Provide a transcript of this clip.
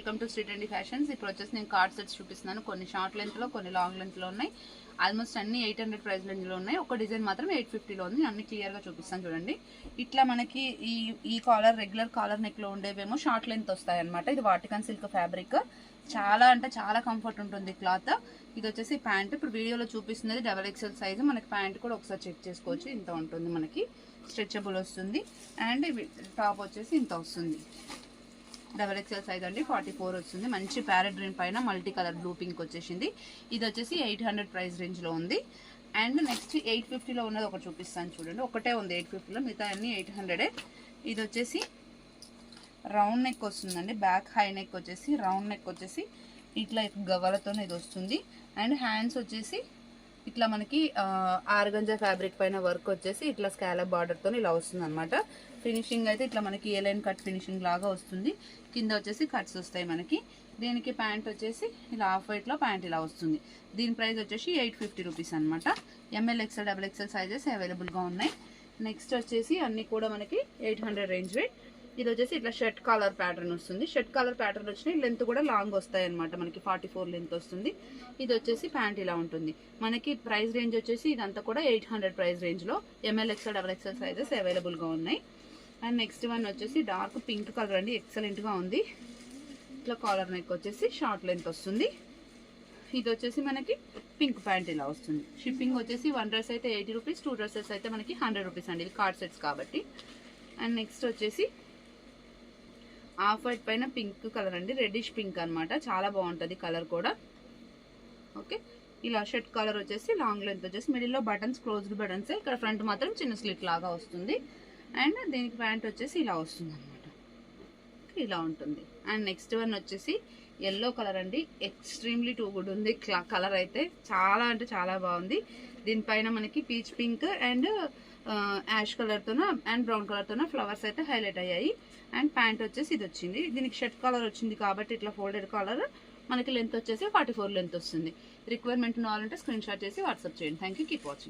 Welcome to Sri Trendy Fashions. ఇప్పుడు వచ్చేసి నేను కార్డ్ సెట్స్ చూపిస్తున్నాను. కొన్ని షార్ట్ లెంత్లో, కొన్ని లాంగ్ లెంత్లో ఉన్నాయి. ఆల్మోస్ట్ అన్ని 800 ప్రైస్ రేంజ్లో ఉన్నాయి. ఒక డిజైన్ మాత్రం 850లో ఉంది. అన్ని క్లియర్గా చూపిస్తాను చూడండి. ఇట్లా మనకి ఈ కాలర్ రెగ్యులర్ కాలర్ నెక్లో ఉండేవేమో షార్ట్ లెంత్ వస్తాయి అనమాట. ఇది వాటికన్ సిల్క్ ఫ్యాబ్రిక్. చాలా అంటే చాలా కంఫర్ట్ ఉంటుంది క్లాత్. ఇది వచ్చేసి ప్యాంట్. ఇప్పుడు వీడియోలో చూపిస్తున్నది XXL సైజు. మనకి ప్యాంట్ కూడా ఒకసారి చెక్ చేసుకోవచ్చు. ఇంత ఉంటుంది, మనకి స్ట్రెచబుల్ వస్తుంది. అండ్ టాప్ వచ్చేసి ఇంత వస్తుంది. XXL సైజ్ అండి, 44 వస్తుంది. మంచి ప్యారెట్ గ్రీన్ పైన మల్టీ కలర్ బ్లూ పింక్ వచ్చేసింది. ఇది వచ్చేసి 800 ప్రైస్ రేంజ్లో ఉంది. అండ్ నెక్స్ట్ 850లో ఉన్నది ఒకటి చూపిస్తాను చూడండి. ఒకటే ఉంది 850లో, మిగతా అన్ని 800. ఇది వచ్చేసి రౌండ్ నెక్ వస్తుందండి. బ్యాక్ హై నెక్ వచ్చేసి రౌండ్ నెక్ వచ్చేసి ఇట్లా గవ్వలతో ఇది వస్తుంది. అండ్ హ్యాండ్స్ వచ్చేసి ఇట్లా మనకి ఆర్గంజా ఫ్యాబ్రిక్ పైన వర్క్ వచ్చేసి ఇట్లా స్కాలప్ బార్డర్తో ఇలా వస్తుంది అనమాట. ఫినిషింగ్ అయితే ఇట్లా మనకి ఏ లైన్ కట్ ఫినిషింగ్ లాగా వస్తుంది. కింద వచ్చేసి కట్స్ వస్తాయి మనకి. దీనికి ప్యాంట్ వచ్చేసి ఇలా ఆఫ్ వైట్లో ప్యాంట్ ఇలా వస్తుంది. దీని ప్రైస్ వచ్చేసి 850 రూపీస్ అనమాట. ML XL XXL సైజెస్ అవైలబుల్గా ఉన్నాయి. నెక్స్ట్ వచ్చేసి అన్నీ కూడా మనకి 800 రేంజ్ రేట్. ఇది వచ్చేసి ఇట్లా షర్ట్ కాలర్ ప్యాటర్న్ వస్తుంది. షర్ట్ కాలర్ ప్యాటర్న్ వచ్చినాయి. లెంత్ కూడా లాంగ్ వస్తాయి అనమాట. మనకి 44 లెంత్ వస్తుంది. ఇది వచ్చేసి ప్యాంట్ ఇలా ఉంటుంది. మనకి ప్రైస్ రేంజ్ వచ్చేసి ఇదంతా కూడా 800 ప్రైస్ రేంజ్లో ML XL XXL సైజెస్ అవైలబుల్గా ఉన్నాయి. అండ్ నెక్స్ట్ వన్ వచ్చేసి డార్క్ పింక్ కలర్ అండి, ఎక్సలెంట్గా ఉంది. ఇట్లా కాలర్ నెక్ వచ్చేసి షార్ట్ లెంత్ వస్తుంది. ఇది వచ్చేసి మనకి పింక్ ప్యాంట్ ఇలా వస్తుంది. షిప్పింగ్ వచ్చేసి 1 డ్రెస్ అయితే 80 రూపీస్, 2 డ్రెస్సెస్ అయితే మనకి 100 రూపీస్ అండి. ఇది కార్డ్ సెట్స్ కాబట్టి. అండ్ నెక్స్ట్ వచ్చేసి ఆఫ్ వైట్ పైన పింక్ కలర్ అండి, రెడ్డిష్ పింక్ అనమాట. చాలా బాగుంటుంది కలర్ కూడా. ఓకే, ఇలా షర్ట్ కలర్ వచ్చేసి లాంగ్ లెంత్ వచ్చేసి మిడిల్లో బటన్స్ క్లోజ్డ్ బటన్స్, ఇక్కడ ఫ్రంట్ మాత్రం చిన్న స్లిట్ లాగా వస్తుంది. అండ్ దీనికి ప్యాంట్ వచ్చేసి ఇలా వస్తుంది అనమాట. ఇలా ఉంటుంది. అండ్ నెక్స్ట్ వన్ వచ్చేసి ఎల్లో కలర్ అండి, ఎక్స్ట్రీమ్లీ టూ గుడ్ ఉంది. కలర్ అయితే చాలా అంటే చాలా బాగుంది. దీనిపైన మనకి పీచ్ పింక్ అండ్ యాష్ కలర్తోన అండ్ బ్రౌన్ కలర్తోన ఫ్లవర్స్ అయితే హైలైట్ అయ్యాయి. అండ్ ప్యాంట్ వచ్చేసి ఇది వచ్చింది. దీనికి షర్ట్ కలర్ వచ్చింది కాబట్టి ఇట్లా ఫోల్డెడ్ కలర్. మనకి లెంత్ వచ్చేసి 44 లెంత్ వస్తుంది. రిక్వైర్మెంట్ కావాలంటే స్క్రీన్ షాట్ చేసి వాట్సాప్ చేయండి. Thank you, keep watching.